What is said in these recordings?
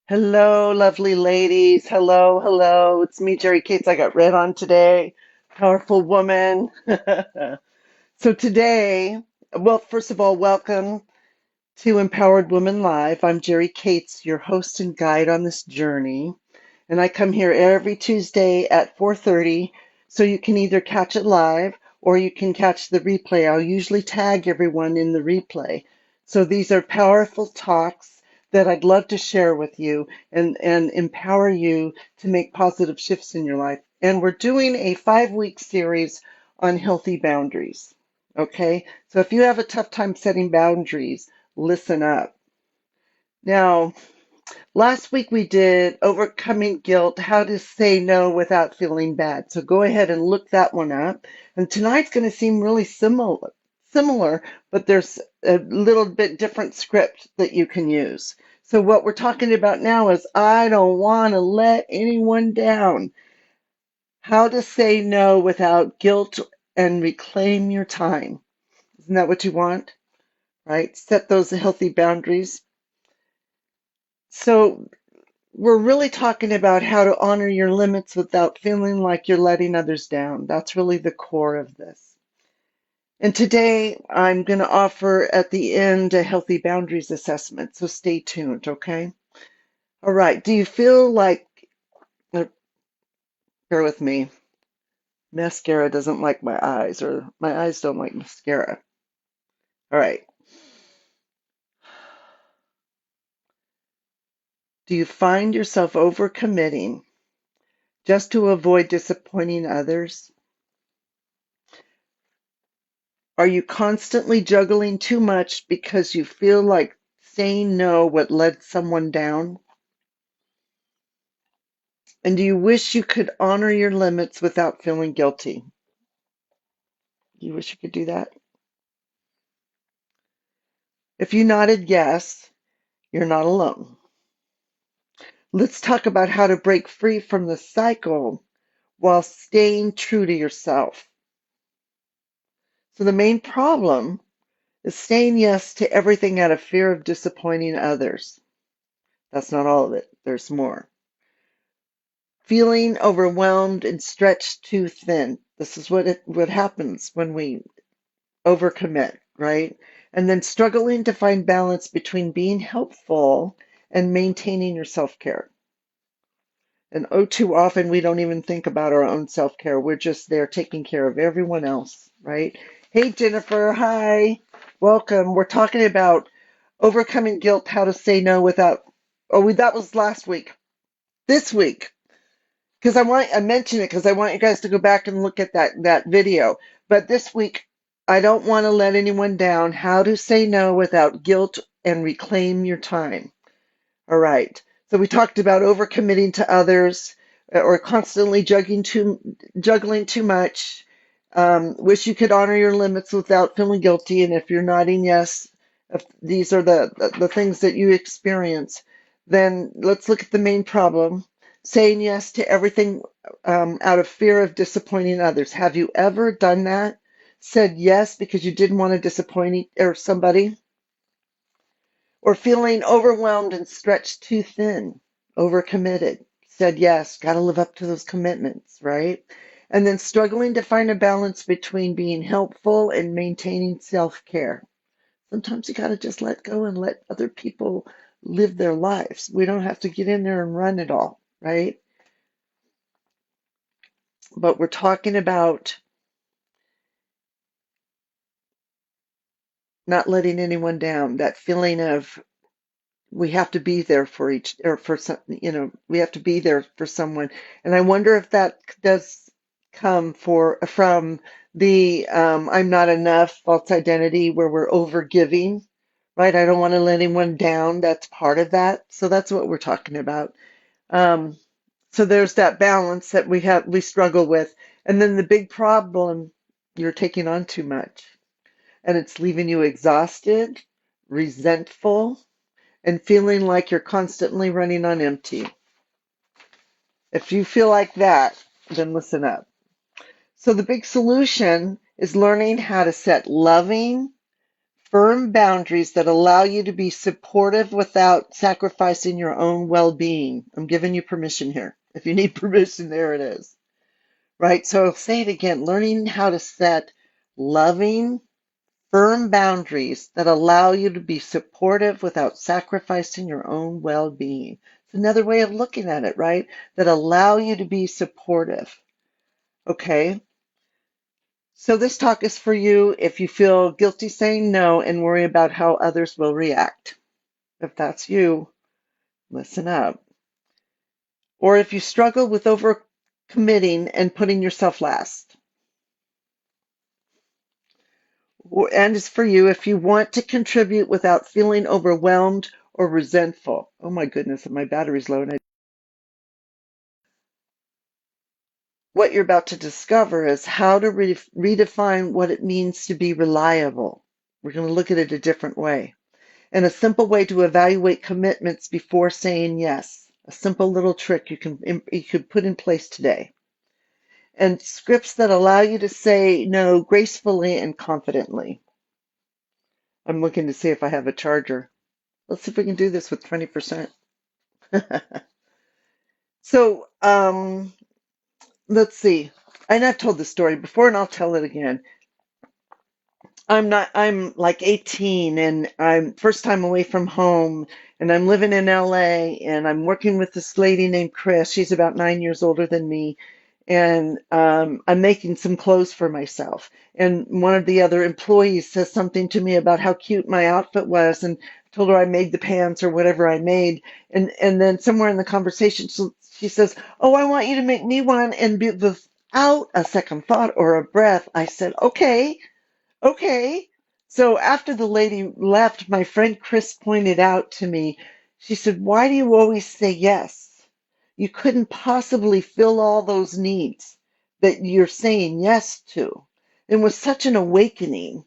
Hello, lovely ladies. Hello, hello. It's me, Jerry Cates. I got red on today. Powerful woman. So today, well, first of all, welcome to Empowered Woman Live. I'm Jerry Cates, your host and guide on this journey. And I come here every Tuesday at 4:30, so you can either catch it live or you can catch the replay. I'll usually tag everyone in the replay. So these are powerful talks that I'd love to share with you and empower you to make positive shifts in your life. And we're doing a 5-week series on healthy boundaries. Okay, so if you have a tough time setting boundaries, listen up. Now, last week we did overcoming guilt, how to say no without feeling bad. So go ahead and look that one up. And tonight's going to seem really similar, but there's a little bit different script that you can use. So what we're talking about now is I don't want to let anyone down. How to say no without guilt and reclaim your time. Isn't that what you want? Right? Set those healthy boundaries. So we're really talking about how to honor your limits without feeling like you're letting others down. That's really the core of this. And today I'm going to offer at the end a healthy boundaries assessment. So stay tuned, okay? All right. Do you feel like, uh, bear with me, mascara doesn't like my eyes, or my eyes don't like mascara. All right. Do you find yourself overcommitting just to avoid disappointing others? Are you constantly juggling too much because you feel like saying no would let someone down? And do you wish you could honor your limits without feeling guilty? You wish you could do that? If you nodded yes, you're not alone. Let's talk about how to break free from the cycle while staying true to yourself. So the main problem is saying yes to everything out of fear of disappointing others. That's not all of it. There's more. Feeling overwhelmed and stretched too thin. This is what happens when we overcommit, right? And then struggling to find balance between being helpful and maintaining your self-care. And oh, too often we don't even think about our own self-care. We're just there taking care of everyone else, right? Hey, Jennifer. Hi. Welcome. We're talking about overcoming guilt, how to say no without, that was last week. This week, because I mention it because I want you guys to go back and look at that video. But this week, I don't want to let anyone down. How to say no without guilt and reclaim your time. All right. So we talked about overcommitting to others or constantly juggling too much. Wish you could honor your limits without feeling guilty. And if you're nodding yes, if these are the things that you experience, then let's look at the main problem. Saying yes to everything out of fear of disappointing others. Have you ever done that? Said yes because you didn't want to disappoint or somebody? Or feeling overwhelmed and stretched too thin, overcommitted, said yes, got to live up to those commitments, right? And then struggling to find a balance between being helpful and maintaining self care. Sometimes you got to just let go and let other people live their lives. We don't have to get in there and run it all, right? But we're talking about not letting anyone down, that feeling of we have to be there for each or for some, we have to be there for someone. And I wonder if that does come from the I'm not enough false identity where we're over giving, right? I don't want to let anyone down. That's part of that. So that's what we're talking about. um, so there's that balance that we struggle with. And then the big problem, you're taking on too much and it's leaving you exhausted, resentful, and feeling like you're constantly running on empty. If you feel like that, then listen up. So the big solution is learning how to set loving, firm boundaries that allow you to be supportive without sacrificing your own well-being. I'm giving you permission here. If you need permission, there it is. Right? So I'll say it again, learning how to set loving, firm boundaries that allow you to be supportive without sacrificing your own well-being. It's another way of looking at it, right? That allow you to be supportive. Okay? So this talk is for you if you feel guilty saying no and worry about how others will react. If that's you, listen up. Or if you struggle with overcommitting and putting yourself last. And it's for you if you want to contribute without feeling overwhelmed or resentful. Oh my goodness, my battery's low. What you're about to discover is how to redefine what it means to be reliable. We're going to look at it a different way. And a simple way to evaluate commitments before saying yes. A simple little trick you could put in place today. And scripts that allow you to say no gracefully and confidently. I'm looking to see if I have a charger. Let's see if we can do this with 20%. So, let's see. And I've told this story before and I'll tell it again. I'm like 18 and I'm first time away from home and I'm living in LA and I'm working with this lady named Chris. She's about 9 years older than me. And I'm making some clothes for myself. And one of the other employees says something to me about how cute my outfit was and told her I made the pants or whatever I made. And then somewhere in the conversation, she says, "Oh, I want you to make me one." And without a second thought or a breath, I said, "Okay. Okay." So after the lady left, my friend Chris pointed out to me, she said, "Why do you always say yes? You couldn't possibly fill all those needs that you're saying yes to." It was such an awakening,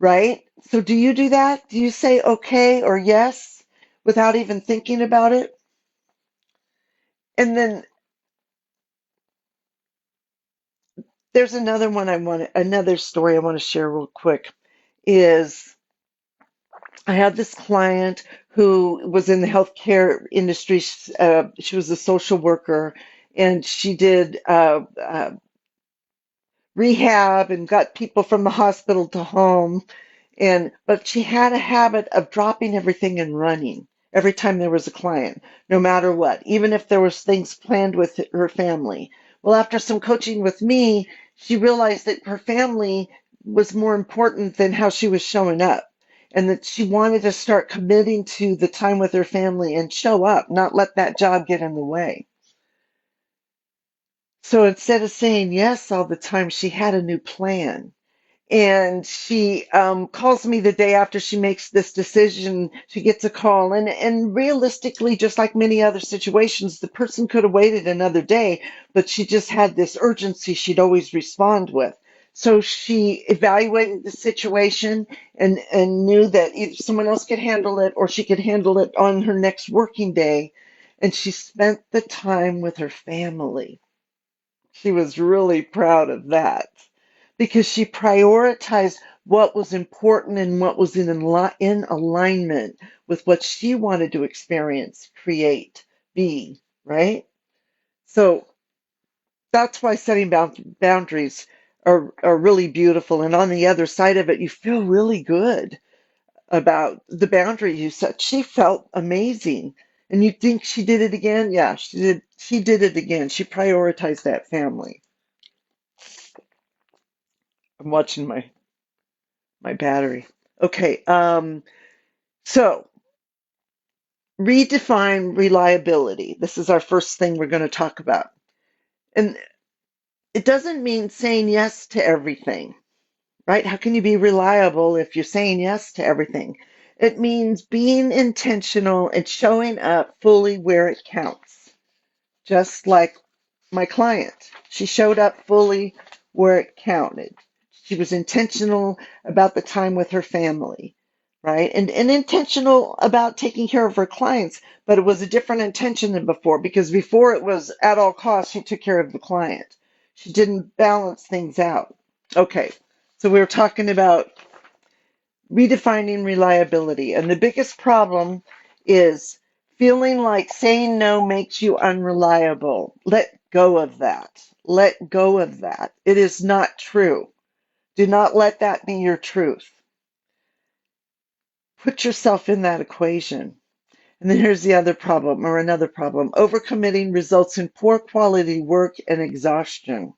right? So do you do that? Do you say okay or yes without even thinking about it? And then there's another story I want to share real quick is I had this client who was in the healthcare industry. She was a social worker, and she did rehab and got people from the hospital to home. But she had a habit of dropping everything and running every time there was a client, no matter what, even if there was things planned with her family. Well, after some coaching with me, she realized that her family was more important than how she was showing up, and that she wanted to start committing to the time with her family and show up, not let that job get in the way. So instead of saying yes all the time, she had a new plan. And she calls me the day after she makes this decision. She gets a call, and realistically, just like many other situations, the person could have waited another day, but she just had this urgency she'd always respond with. So she evaluated the situation and knew that either someone else could handle it or she could handle it on her next working day. And she spent the time with her family. She was really proud of that because she prioritized what was important and what was in alignment with what she wanted to experience, create, be, right? So that's why setting boundaries are really beautiful. And on the other side of it, you feel really good about the boundary you set. She felt amazing. And you think she did it again? Yeah, she did. She did it again. She prioritized that family. I'm watching my battery. Okay, so redefine reliability. This is our first thing we're going to talk about. And it doesn't mean saying yes to everything, right? How can you be reliable if you're saying yes to everything? It means being intentional and showing up fully where it counts. Just like my client. She showed up fully where it counted. She was intentional about the time with her family, right? And intentional about taking care of her clients, but it was a different intention than before because before it was at all costs, she took care of the client. She didn't balance things out. Okay, so we were talking about redefining reliability. And the biggest problem is feeling like saying no makes you unreliable. Let go of that. Let go of that. It is not true. Do not let that be your truth. Put yourself in that equation. And then here's the other problem, or another problem. Overcommitting results in poor quality work and exhaustion.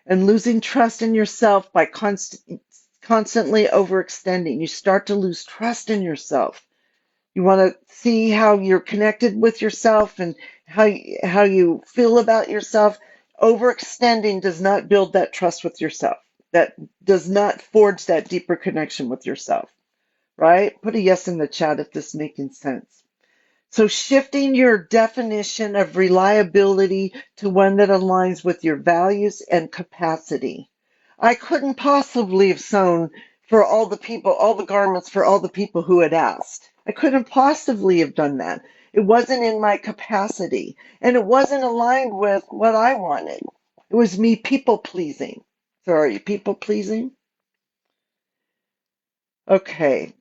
And losing trust in yourself by constantly overextending. You start to lose trust in yourself. You want to see how you're connected with yourself and how you feel about yourself. Overextending does not build that trust with yourself. That does not forge that deeper connection with yourself, right? Put a yes in the chat if this is making sense. So shifting your definition of reliability to one that aligns with your values and capacity. I couldn't possibly have sewn for all the people, all the garments for all the people who had asked. I couldn't possibly have done that. It wasn't in my capacity, and it wasn't aligned with what I wanted. It was me people pleasing. So are you people pleasing? Okay.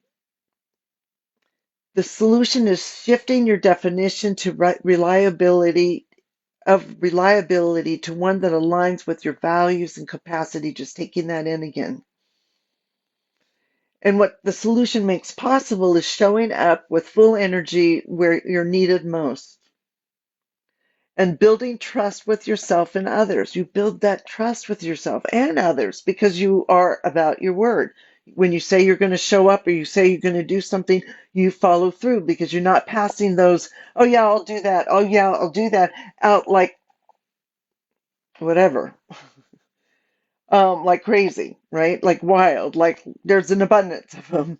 The solution is shifting your definition to reliability to one that aligns with your values and capacity, just taking that in again. And what the solution makes possible is showing up with full energy where you're needed most and building trust with yourself and others. You build that trust with yourself and others because you are about your word. When you say you're going to show up or you say you're going to do something, you follow through because you're not passing those, oh yeah, I'll do that. Oh yeah, I'll do that out like whatever. Like crazy, right? Like wild, like there's an abundance of them.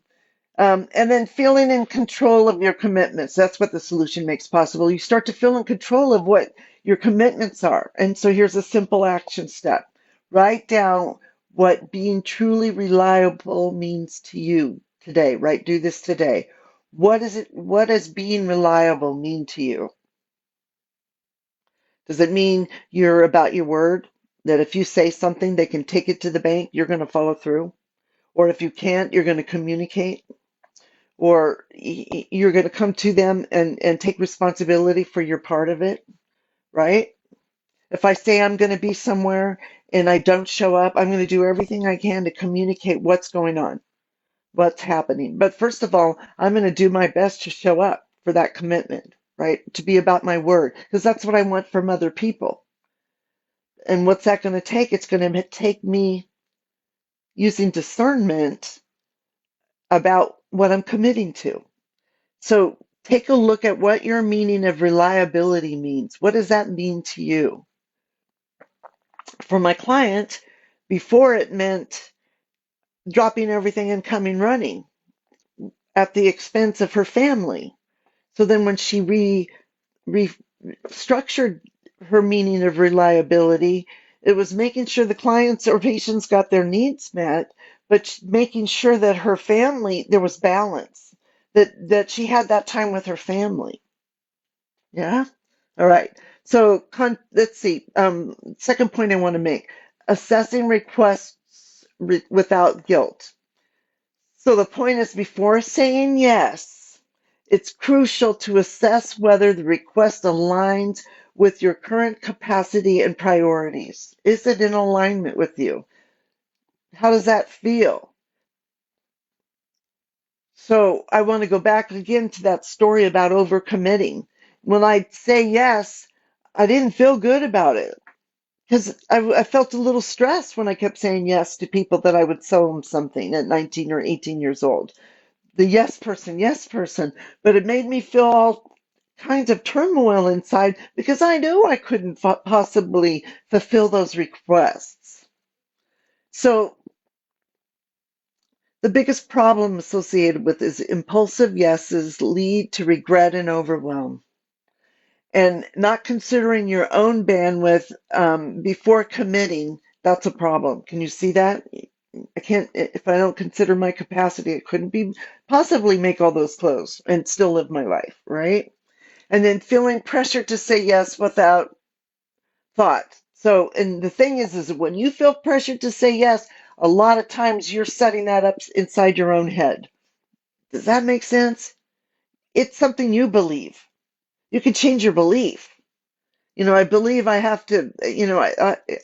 And then feeling in control of your commitments. That's what the solution makes possible. You start to feel in control of what your commitments are. And so here's a simple action step. Write down what being truly reliable means to you today, right? Do this today. What does being reliable mean to you? Does it mean you're about your word? That if you say something, they can take it to the bank, you're going to follow through? Or if you can't, you're going to communicate? Or you're going to come to them and take responsibility for your part of it, right? If I say I'm going to be somewhere and I don't show up, I'm going to do everything I can to communicate what's going on, what's happening. But first of all, I'm going to do my best to show up for that commitment, right? To be about my word, because that's what I want from other people. And what's that going to take? It's going to take me using discernment about what I'm committing to. So take a look at what your meaning of reliability means. What does that mean to you? For my client, before it meant dropping everything and coming running at the expense of her family. So then when she restructured her meaning of reliability, it was making sure the clients or patients got their needs met, but making sure that her family, there was balance, that she had that time with her family. Yeah. All right. So let's see. Second point I want to make: assessing requests without guilt. So the point is, before saying yes, it's crucial to assess whether the request aligns with your current capacity and priorities. Is it in alignment with you? How does that feel? So I want to go back again to that story about overcommitting. When I say yes, I didn't feel good about it because I felt a little stressed when I kept saying yes to people that I would sell them something at 19 or 18 years old. The yes person, yes person. But it made me feel all kinds of turmoil inside because I knew I couldn't possibly fulfill those requests. So the biggest problem associated with is impulsive yeses lead to regret and overwhelm. And not considering your own bandwidth before committing, that's a problem. Can you see that? I can't, if I don't consider my capacity, I couldn't be possibly make all those clothes and still live my life, right? And then feeling pressure to say yes without thought. So, and the thing is when you feel pressure to say yes, A lot of times you're setting that up inside your own head. Does that make sense? It's something you believe. You can change your belief. I believe I have to,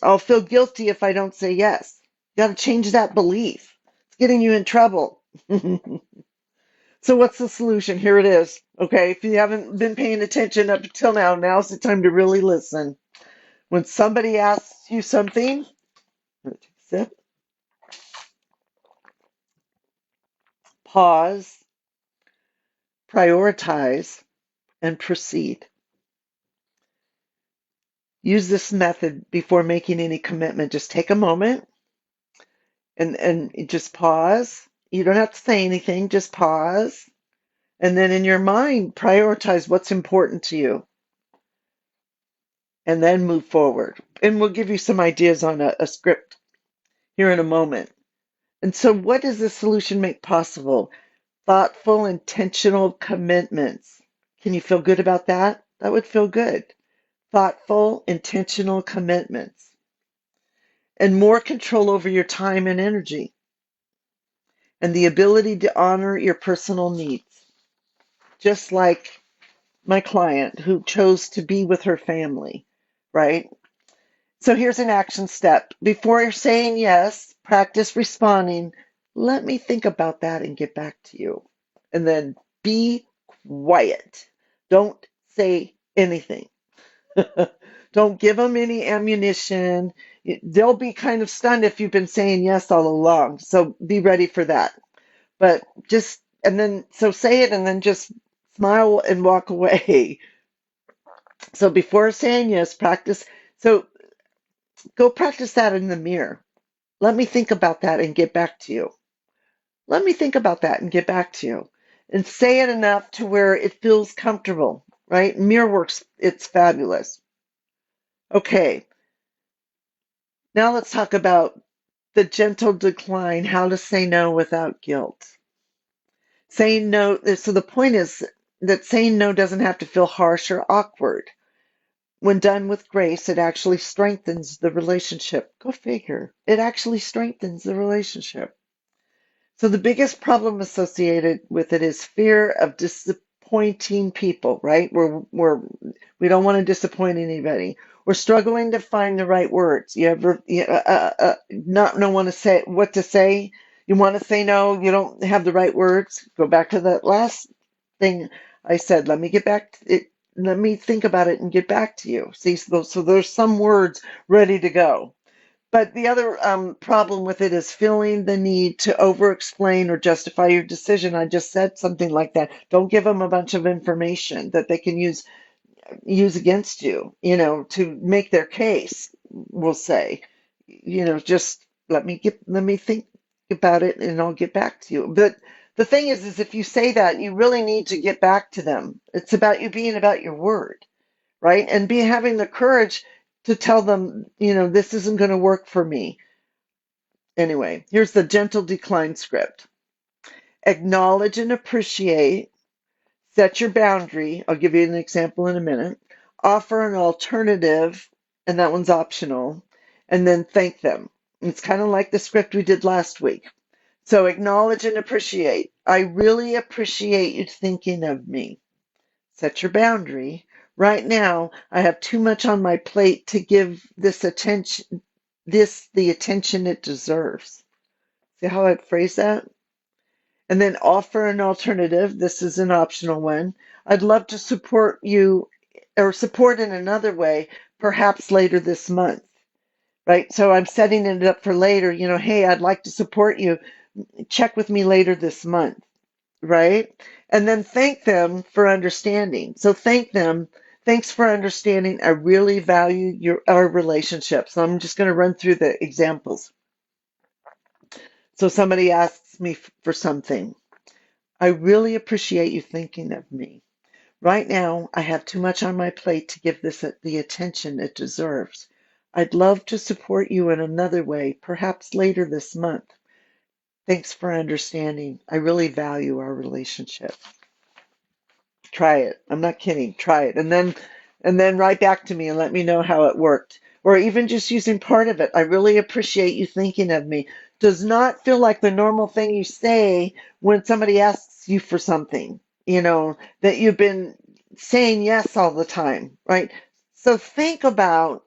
I'll feel guilty if I don't say yes. You got to change that belief. It's getting you in trouble. So what's the solution? Here it is. Okay, if you haven't been paying attention up until now, now's the time to really listen. When somebody asks you something, sit, pause, prioritize, and proceed. Use this method before making any commitment. Just take a moment and just pause. You don't have to say anything, just pause. And then in your mind, prioritize what's important to you and then move forward. And we'll give you some ideas on a script here in a moment. And so, what does this solution make possible? Thoughtful, intentional commitments. Can you feel good about that? That would feel good. Thoughtful, intentional commitments. And more control over your time and energy. And the ability to honor your personal needs. Just like my client who chose to be with her family, right? So here's an action step. Before you're saying yes, practice responding. Let me think about that and get back to you. And then be quiet. Don't say anything. Don't give them any ammunition. They'll be kind of stunned if you've been saying yes all along. So be ready for that. But so say it and then just smile and walk away. So before saying yes, practice. So go practice that in the mirror. Let me think about that and get back to you. Let me think about that and get back to you. And say it enough to where it feels comfortable, right? Mirror works, it's fabulous. Okay, now let's talk about the gentle decline, how to say no without guilt. Saying no, so the point is that saying no doesn't have to feel harsh or awkward. When done with grace, it actually strengthens the relationship. Go figure. It actually strengthens the relationship. So the biggest problem associated with it is fear of disappointing people, right? We don't want to disappoint anybody. We're struggling to find the right words. You ever not know want to say what to say? You want to say no, you don't have the right words. Go back to that last thing I said. Let me get back to it. Let me think about it and get back to you. See, so there's some words ready to go. But the other problem with it is feeling the need to over explain or justify your decision. I just said something like that. Don't give them a bunch of information that they can use against you, to make their case, we'll say. Just let me think about it and I'll get back to you. But the thing is if you say that, you really need to get back to them. It's about you being about your word, right? And having the courage to tell them, this isn't going to work for me. Anyway, here's the gentle decline script. Acknowledge and appreciate. Set your boundary. I'll give you an example in a minute. Offer an alternative, and that one's optional. And then thank them. It's kind of like the script we did last week. So acknowledge and appreciate. I really appreciate you thinking of me. Set your boundary. Right now, I have too much on my plate to give this the attention it deserves. See how I phrase that? And then offer an alternative. This is an optional one. I'd love to support you or support in another way, perhaps later this month, right? So I'm setting it up for later, hey, I'd like to support you. Check with me later this month, right? And then thank them for understanding. So thank them. Thanks for understanding. I really value our relationship. So I'm just going to run through the examples. So somebody asks me for something. I really appreciate you thinking of me. Right now, I have too much on my plate to give this the attention it deserves. I'd love to support you in another way, perhaps later this month. Thanks for understanding. I really value our relationship. Try it. I'm not kidding. Try it. And then write back to me and let me know how it worked. Or even just using part of it. I really appreciate you thinking of me. does not feel like the normal thing you say when somebody asks you for something, that you've been saying yes all the time, right? So think about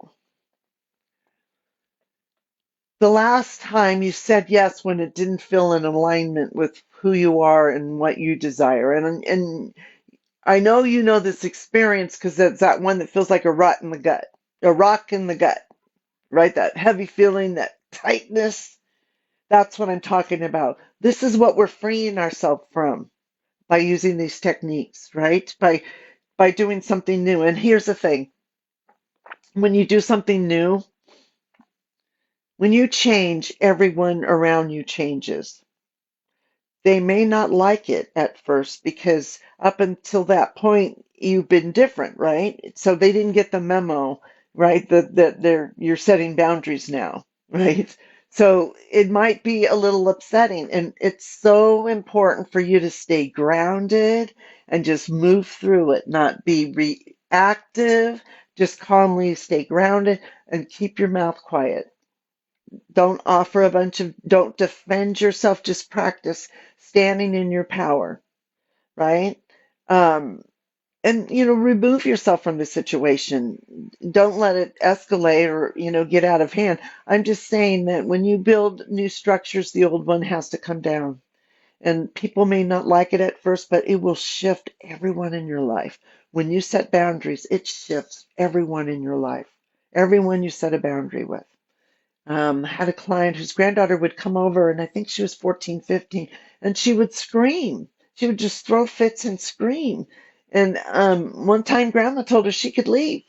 the last time you said yes when it didn't feel in alignment with who you are and what you desire. And I know you know this experience because it's that one that feels like a rut in the gut, a rock in the gut, right? That heavy feeling, that tightness. That's what I'm talking about. This is what we're freeing ourselves from by using these techniques, right? By doing something new. And here's the thing. When you do something new, when you change, everyone around you changes. They may not like it at first because up until that point you've been different, right? So they didn't get the memo, right? That you're setting boundaries now, right? So it might be a little upsetting, and it's so important for you to stay grounded and just move through it, not be reactive, just calmly stay grounded and keep your mouth quiet. Don't defend yourself, just practice standing in your power, right? Um, and, remove yourself from the situation. Don't let it escalate or, get out of hand. I'm just saying that when you build new structures, the old one has to come down. And people may not like it at first, but it will shift everyone in your life. When you set boundaries, it shifts everyone in your life, everyone you set a boundary with. Had a client whose granddaughter would come over, and I think she was 14, 15, and she would scream. She would just throw fits and scream. And one time, Grandma told her she could leave.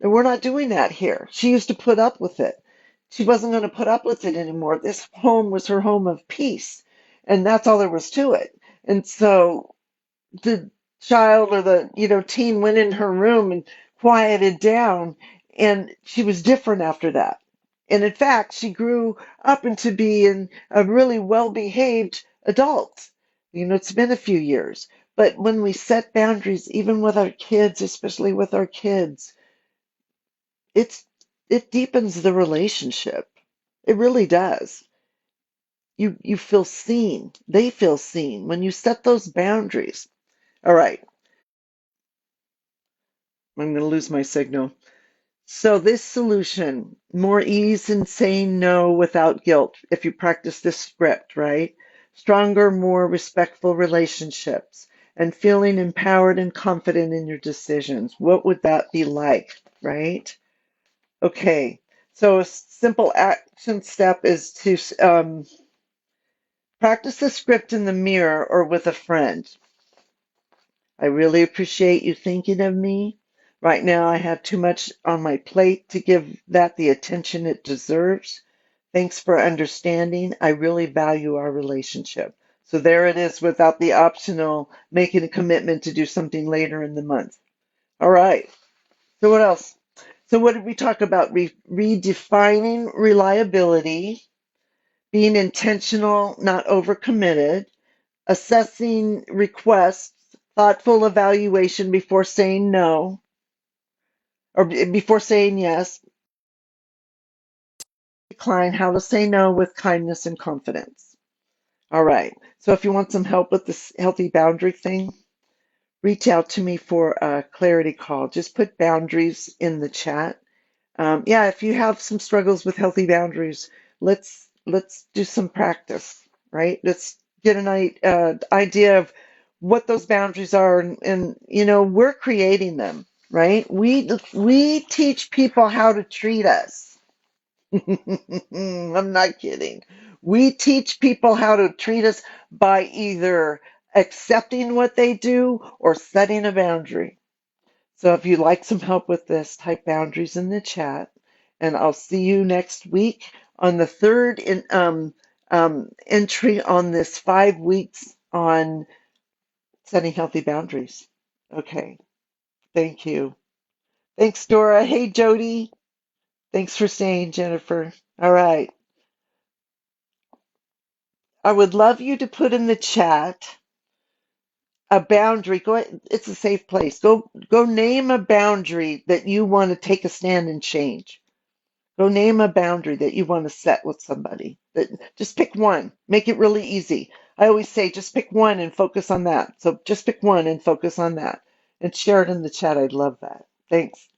And we're not doing that here. She used to put up with it. She wasn't going to put up with it anymore. This home was her home of peace, and that's all there was to it. And so the child or the teen went in her room and quieted down, and she was different after that. And in fact, she grew up into being a really well behaved adult. It's been a few years, but when we set boundaries, even with our kids, especially with our kids, it's it deepens the relationship. It really does. You feel seen, they feel seen when you set those boundaries. All right, I'm going to lose my signal. So this solution, more ease in saying no without guilt, if you practice this script, right? Stronger, more respectful relationships and feeling empowered and confident in your decisions. What would that be like, right? Okay. So a simple action step is to practice the script in the mirror or with a friend. I really appreciate you thinking of me. Right now, I have too much on my plate to give that the attention it deserves. Thanks for understanding. I really value our relationship. So there it is without the optional making a commitment to do something later in the month. All right. So what else? So what did we talk about? Redefining reliability, being intentional, not overcommitted, assessing requests, thoughtful evaluation before saying no or before saying yes, decline, how to say no with kindness and confidence. All right. So if you want some help with this healthy boundary thing, reach out to me for a clarity call. Just put boundaries in the chat. Yeah, if you have some struggles with healthy boundaries, let's do some practice, right? Let's get an idea of what those boundaries are, and we're creating them, right? We teach people how to treat us. I'm not kidding. We teach people how to treat us by either accepting what they do or setting a boundary. So if you'd like some help with this, type boundaries in the chat, and I'll see you next week on the third entry on this 5 weeks on setting healthy boundaries. Okay, thank you. Thanks, Dora. Hey, Jody. Thanks for staying, Jennifer. All right. I would love you to put in the chat a boundary. It's a safe place. Go name a boundary that you want to take a stand and change. Go name a boundary that you want to set with somebody. Just pick one. Make it really easy. I always say just pick one and focus on that. So just pick one and focus on that. And share it in the chat. I'd love that. Thanks.